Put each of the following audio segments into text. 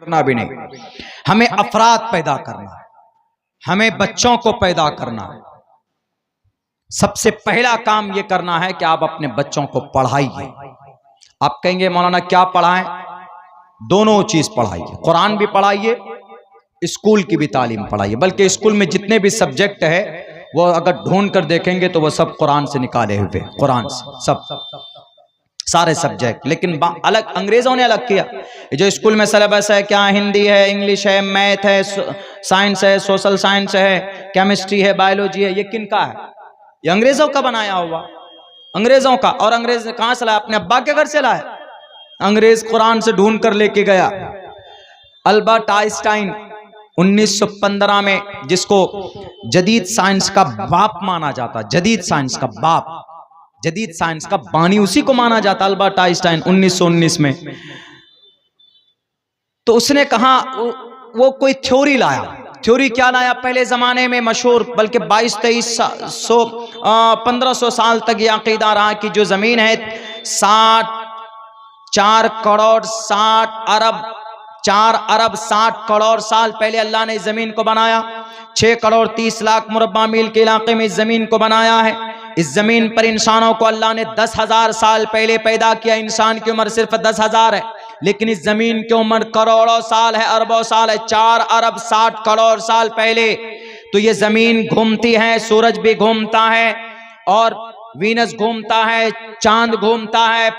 करना भी नहीं, हमें अफराद पैदा करना है, हमें बच्चों को पैदा करना है। सबसे पहला काम यह करना है कि आप अपने बच्चों को पढ़ाइए। आप कहेंगे मौलाना क्या पढ़ाएं? दोनों चीज पढ़ाइए, कुरान भी पढ़ाइए, स्कूल की भी तालीम पढ़ाइए। बल्कि स्कूल में जितने भी सब्जेक्ट है वो अगर ढूंढ कर देखेंगे तो वो सब कुरान से निकाले हुए, कुरान से सब सारे सब्जेक्ट। लेकिन अलग अंग्रेजों ने अलग किया। जो स्कूल में सिलेबस है क्या, हिंदी है, इंग्लिश है, मैथ है, साइंस है, सोशल साइंस है, केमिस्ट्री है, बायोलॉजी है, ये किनका है? ये अंग्रेजों का बनाया हुआ, अंग्रेजों का। और अंग्रेज कहां से लाया? अपने अब्बा के घर से लाया। अंग्रेज कुरान से ढूंढ कर लेके गया। अल्बर्ट आइंस्टाइन 1915 में, जिसको जदीद साइंस का बाप माना जाता, जदीद साइंस का बाप, जदीद साइंस का बानी उसी को माना जाता, अल्बर्ट आइंस्टाइन 1919 में। तो उसने कहा वो कोई थ्योरी लाया। थ्योरी क्या लाया? पहले जमाने में मशहूर, बल्कि 1500 साल तक यह अकीदा रहा कि जो जमीन है 4 करोड़ 60 साल पहले अल्लाह ने इस जमीन को बनाया। 6 करोड़ 30 लाख मुरब्बा मील के इलाके में इस जमीन को बनाया है। इस जमीन पर इंसानों को अल्लाह ने 10,000 साल पहले पैदा किया। इंसान की उम्र सिर्फ 10,000 है, लेकिन इस जमीन की उम्र करोड़ों साल है, अरबों साल है। 4 अरब 60 करोड़ साल पहले तो ये जमीन घूमती है, सूरज भी घूमता है, और वीनस घूमता है, चांद घूमता है,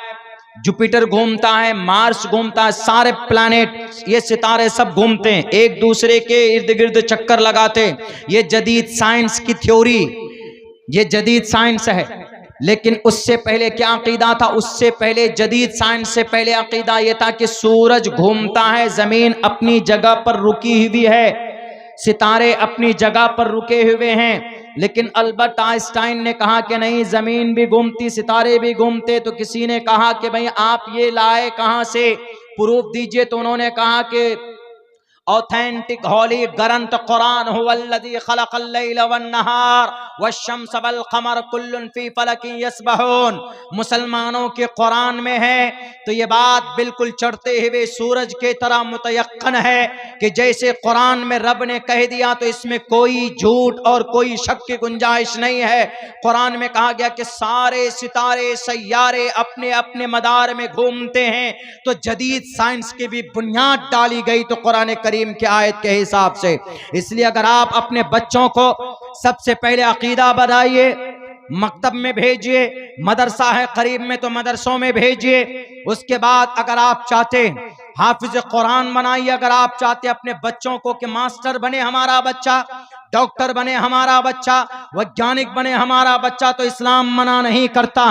जुपिटर घूमता है, मार्स घूमता है, सारे प्लैनेट, ये सितारे सब घूमते हैं, एक दूसरे के इर्द गिर्द चक्कर लगाते हैं। ये जदीद साइंस की थ्योरी, ये जदीद साइंस है। लेकिन उससे पहले क्या अकीदा था? उससे पहले, जदीद साइंस से पहले अकीदा यह था कि सूरज घूमता है, जमीन अपनी जगह पर रुकी हुई है, सितारे अपनी जगह पर रुके हुए हैं। लेकिन अल्बर्ट आइंस्टाइन ने कहा कि नहीं, जमीन भी घूमती, सितारे भी घूमते। तो किसी ने कहा कि भाई आप ये लाए कहां से, प्रूफ दीजिए। तो उन्होंने कहा कि ऑथेंटिक होली ग्रंथ कुरान हुवल्लज़ी खलक़ल लैला वन्नहार वश्शम्स वल क़मर कुल्लुन फी फ़लकिन यस्बहून। मुसलमानों के कुरान में है। तो ये बात बिल्कुल चढ़ते हुए सूरज के तरह मुतयक्कन है कि जैसे कुरान में रब ने कह दिया तो इसमें कोई झूठ और कोई शक की गुंजाइश नहीं है। कुरान में कहा गया कि सारे सितारे सैयारे अपने अपने मदार में घूमते हैं। तो जदीद साइंस की भी बुनियाद डाली गई तो कुरान करीम की आयत के हिसाब से। इसलिए अगर आप अपने बच्चों को सबसे पहले अकीदा बनाइए, मकतब में भेजिए, मदरसा है करीब में तो मदरसों में भेजिए। उसके बाद अगर आप चाहते हाफिज कुरान बनाइए। अगर आप चाहते अपने बच्चों को कि मास्टर बने हमारा बच्चा, डॉक्टर बने हमारा बच्चा, वैज्ञानिक बने हमारा बच्चा, तो इस्लाम मना नहीं करता।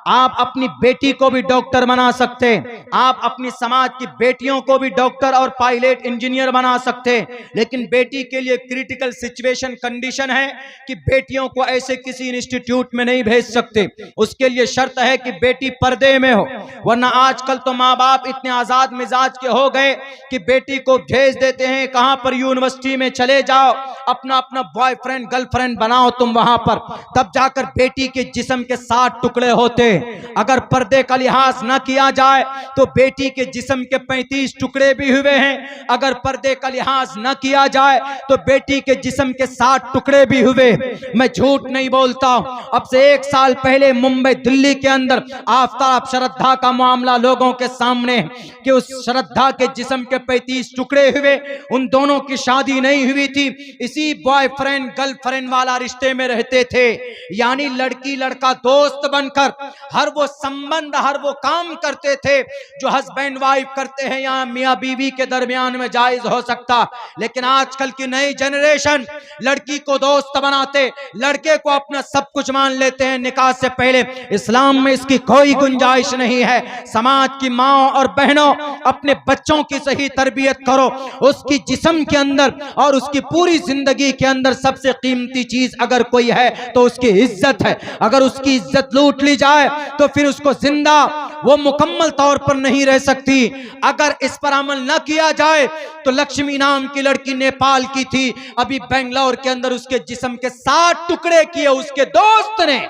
आप अपनी बेटी को भी डॉक्टर बना सकते, आप अपनी समाज की बेटियों को भी डॉक्टर और पायलट इंजीनियर बना सकते। लेकिन बेटी के लिए क्रिटिकल सिचुएशन कंडीशन है कि बेटियों को ऐसे किसी इंस्टीट्यूट में नहीं भेज सकते। उसके लिए शर्त है कि बेटी पर्दे में हो। वरना आजकल तो माँ बाप इतने आजाद मिजाज के हो गए कि बेटी को भेज देते हैं कहां पर, यूनिवर्सिटी में चले जाओ, अपना अपना बॉयफ्रेंड गर्लफ्रेंड बनाओ तुम वहां पर। तब जाकर बेटी के जिस्म के 60 टुकड़े होते। अगर पर्दे का लिहाज न किया जाए तो बेटी के जिस्म के 35 टुकड़े भी हुए हैं। अगर पर्दे का लिहाज न किया जाए तो बेटी के जिस्म के 60 टुकड़े भी हुए। मैं झूठ नहीं बोलता। अब से 1 साल पहले मुंबई दिल्ली के अंदर आफताब श्रद्धा का मामला लोगों के सामने कि उस श्रद्धा के जिस्म के 35 टुकड़े हुए। उन दोनों की शादी नहीं हुई थी, इसी बॉयफ्रेंड गर्लफ्रेंड वाला रिश्ते में रहते थे। यानी लड़की लड़का दोस्त बनकर हर वो संबंध, हर वो काम करते थे जो हस्बैंड वाइफ करते हैं या मियां बीवी के दरमियान में जायज हो सकता। लेकिन आजकल की नई जनरेशन लड़की को दोस्त बनाते, लड़के को अपना सब कुछ मान लेते हैं निकाह से पहले। इस्लाम में इसकी कोई गुंजाइश नहीं है। समाज की माँ और बहनों, अपने बच्चों की सही तरबियत करो। उसकी जिस्म के अंदर और उसकी पूरी जिंदगी के अंदर सबसे कीमती चीज अगर कोई है तो उसकी इज्जत है। अगर उसकी इज्जत लूट ली जाए तो फिर उसको जिंदा वो मुकम्मल तौर पर नहीं रह सकती। अगर इस पर अमल न किया जाए तो लक्ष्मी नाम की लड़की नेपाल की थी, अभी बेंगलोर के अंदर उसके जिस्म के 60 टुकड़े किए उसके दोस्त ने।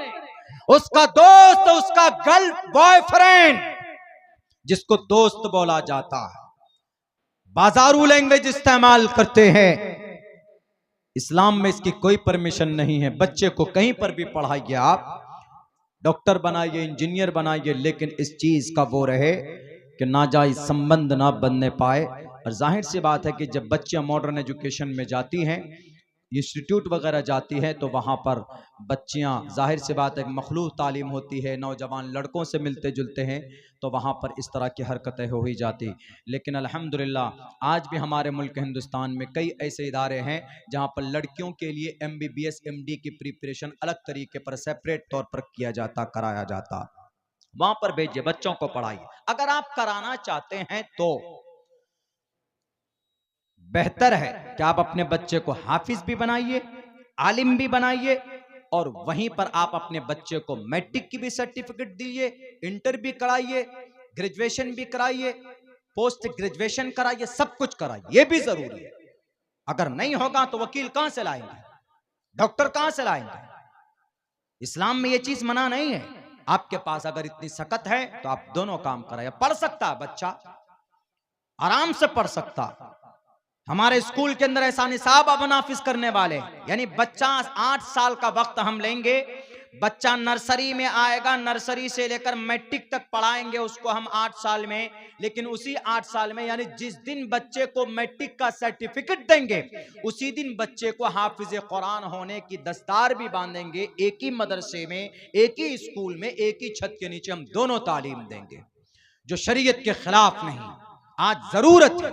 उसका दोस्त, उसका गर्ल बॉयफ्रेंड, जिसको दोस्त बोला जाता है, बाजारू लैंग्वेज इस्तेमाल करते हैं। इस्लाम में इसकी कोई परमिशन नहीं है। बच्चे को कहीं पर भी पढ़ाइए, आप डॉक्टर बनाइए, इंजीनियर बनाइए, लेकिन इस चीज का वो रहे कि नाजायज संबंध ना बनने पाए। और जाहिर सी बात है कि जब बच्चियां मॉडर्न एजुकेशन में जाती हैं, इंस्टीट्यूट वगैरह जाती हैं, तो वहाँ पर बच्चियाँ, जाहिर सी बात है, मखलूत तालीम होती है, नौजवान लड़कों से मिलते जुलते हैं, तो वहाँ पर इस तरह की हरकतें हो ही जाती। लेकिन अल्हम्दुलिल्लाह आज भी हमारे मुल्क हिंदुस्तान में कई ऐसे इदारे हैं जहाँ पर लड़कियों के लिए MBBS MD की प्रिपरेशन अलग तरीके पर सेपरेट तौर पर किया जाता, कराया जाता। वहाँ पर भेजिए, बच्चों को पढ़ाइए। अगर आप कराना चाहते हैं तो बेहतर है कि आप अपने बच्चे को हाफिज भी बनाइए, आलिम भी बनाइए, और वहीं पर आप अपने बच्चे को मैट्रिक की भी सर्टिफिकेट दीजिए, इंटर भी कराइए, ग्रेजुएशन भी कराइए, पोस्ट ग्रेजुएशन कराइए, सब कुछ कराइए, ये भी जरूरी है। अगर नहीं होगा तो वकील कहां से लाएंगे, डॉक्टर कहां से लाएंगे? इस्लाम में ये चीज मना नहीं है। आपके पास अगर इतनी सकत है तो आप दोनों काम कराइए। पढ़ सकता है बच्चा, आराम से पढ़ सकता। हमारे स्कूल के अंदर ऐसा निसाब अब नाफिज करने वाले, यानी बच्चा 8 साल का वक्त हम लेंगे, बच्चा नर्सरी में आएगा, नर्सरी से लेकर मैट्रिक तक पढ़ाएंगे उसको हम 8 साल में। लेकिन उसी 8 साल में, यानी जिस दिन बच्चे को मैट्रिक का सर्टिफिकेट देंगे, उसी दिन बच्चे को हाफिज कुरान होने की दस्तार भी बांधेंगे। एक ही मदरसे में, एक ही स्कूल में, एक ही छत के नीचे हम दोनों तालीम देंगे, जो शरीयत के खिलाफ नहीं। आज जरूरत है,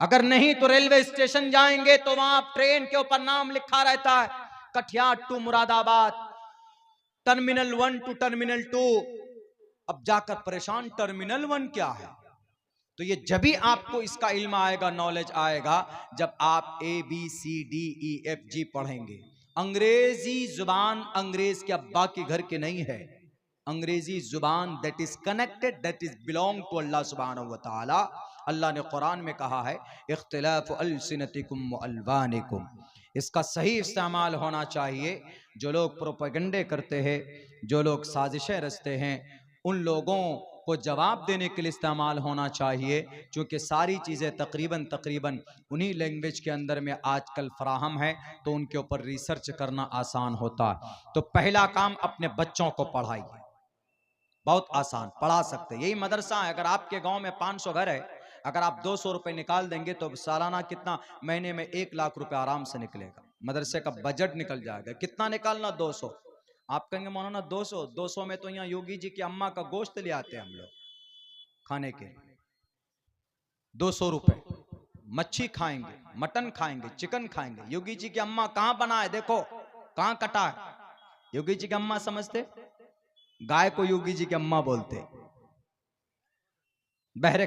अगर नहीं तो रेलवे स्टेशन जाएंगे तो वहां ट्रेन के ऊपर नाम लिखा रहता है, Katihar to Moradabad, terminal 1 to terminal 2। अब जाकर परेशान, टर्मिनल 1 क्या है? तो ये जब भी आपको इसका इल्म आएगा, नॉलेज आएगा, जब आप ABCDEFG पढ़ेंगे। अंग्रेजी जुबान अंग्रेज के अब्बा के घर के नहीं है। अंग्रेजी जुबान that is connected, that is belong to अल्लाह सुब्हानहू व तआला। अल्लाह ने कुरान में कहा है, इख्तिलाफ अल्सिनतिकुम व अल्वानिकुम। इसका सही इस्तेमाल होना चाहिए। जो लोग प्रोपेगेंडे करते हैं, जो लोग साजिशें रचते हैं, उन लोगों को जवाब देने के लिए इस्तेमाल होना चाहिए, क्योंकि सारी चीज़ें तकरीबन उन्हीं लैंग्वेज के अंदर में आजकल फराहम है, तो उनके ऊपर रिसर्च करना आसान होता। तो पहला काम, अपने बच्चों को पढ़ाइए। बहुत आसान, पढ़ा सकते। यही मदरसा है। अगर आपके गांव में 500 घर है, अगर आप 200 रुपए निकाल देंगे तो सालाना कितना, महीने में 1 लाख रुपए आराम से निकलेगा। मदरसे का बजट निकल जाएगा। कितना निकालना? 200। आप कहेंगे मौलाना 200 में तो यहाँ योगी जी की अम्मा का गोश्त ले आते हैं हम लोग खाने के। 200 रुपए मच्छी खाएंगे, मटन खाएंगे, चिकन खाएंगे। योगी जी की अम्मा कहां बना है, देखो कहां कटा है। योगी जी की अम्मा समझते, गाय को योगी जी की अम्मा बोलते। बहरे